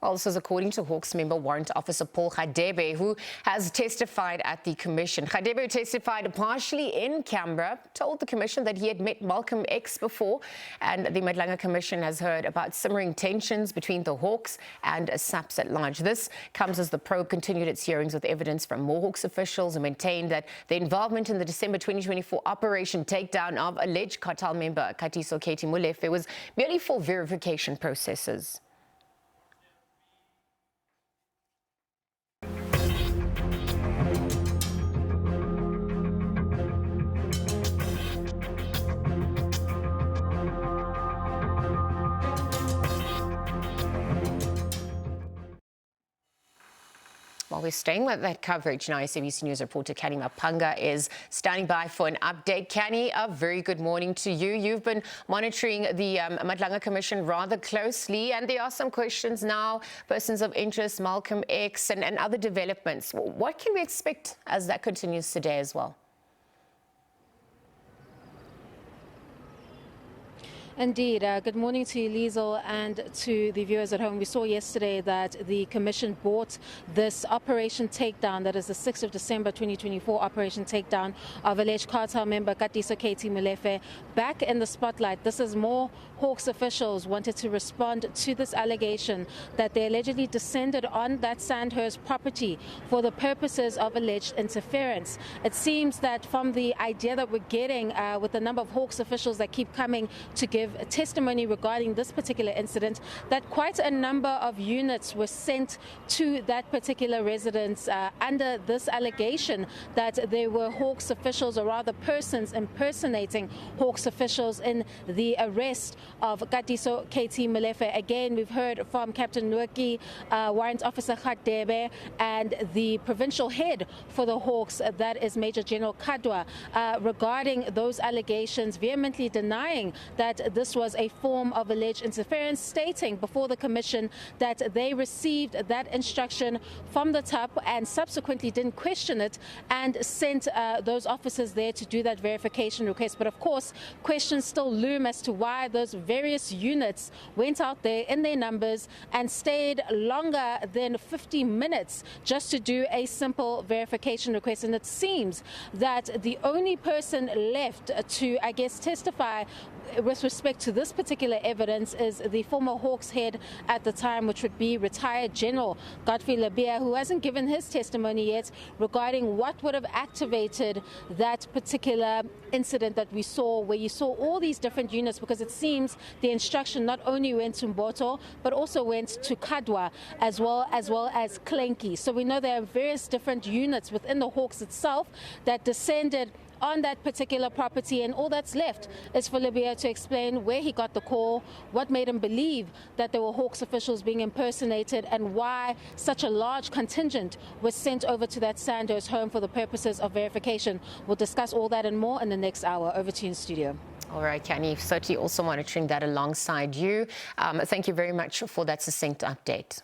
Well, this is according to Hawks member Warrant Officer Paul Radebe, who has testified at the Commission. Radebe, who testified partially in Canberra, told the Commission that he had met Malcolm X before, and the Madlanga Commission has heard about simmering tensions between the Hawks and SABC at large. This comes as the probe continued its hearings with evidence from more Hawks officials who maintained that their involvement in the December 2024 Operation Takedown of alleged cartel member Katiso Molefe was merely for verification processes. While we're staying with that coverage now, SABC News reporter Kani Mapanga is standing by for an update. Kani, a very good morning to you. You've been monitoring the Madlanga Commission rather closely, and there are some questions now, persons of interest, Malcolm X, and other developments. What can we expect as that continues today as well? Indeed. Good morning to you, Liesl, and to the viewers at home. We saw yesterday that the Commission brought this Operation Takedown, that is the 6th of December 2024 Operation Takedown of alleged cartel member Katiso Molefe, back in the spotlight. This is more Hawks officials wanted to respond to this allegation that they allegedly descended on that Sandhurst property for the purposes of alleged interference. It seems that from the idea that we're getting with the number of Hawks officials that keep coming to give testimony regarding this particular incident, that quite a number of units were sent to that particular residence under this allegation that there were Hawks officials, or rather persons impersonating Hawks officials, in the arrest of Katiso Molefe. Again, we've heard from Captain Nweki, Warrant Officer Radebe, and the provincial head for the Hawks, that is Major General Kadwa, regarding those allegations, vehemently denying that this was a form of alleged interference, stating before the Commission that they received that instruction from the top and subsequently didn't question it and sent those officers there to do that verification request. But of course, questions still loom as to why those various units went out there in their numbers and stayed longer than 50 minutes just to do a simple verification request. And it seems that the only person left to, I guess, testify with respect to this particular evidence is the former Hawks head at the time, which would be retired General Godfrey Labia, who hasn't given his testimony yet regarding what would have activated that particular incident that we saw, where you saw all these different units, because it seems the instruction not only went to Mboto but also went to Kadwa as well as Klenki. So we know there are various different units within the Hawks itself that descended on that particular property, and all that's left is for Libya to explain where he got the call, what made him believe that there were Hawks officials being impersonated, and why such a large contingent was sent over to that Sandhurst home for the purposes of verification. We'll discuss all that and more in the next hour. Over to you in studio. All right, Kani, certainly also monitoring that alongside you. Thank you very much for that succinct update.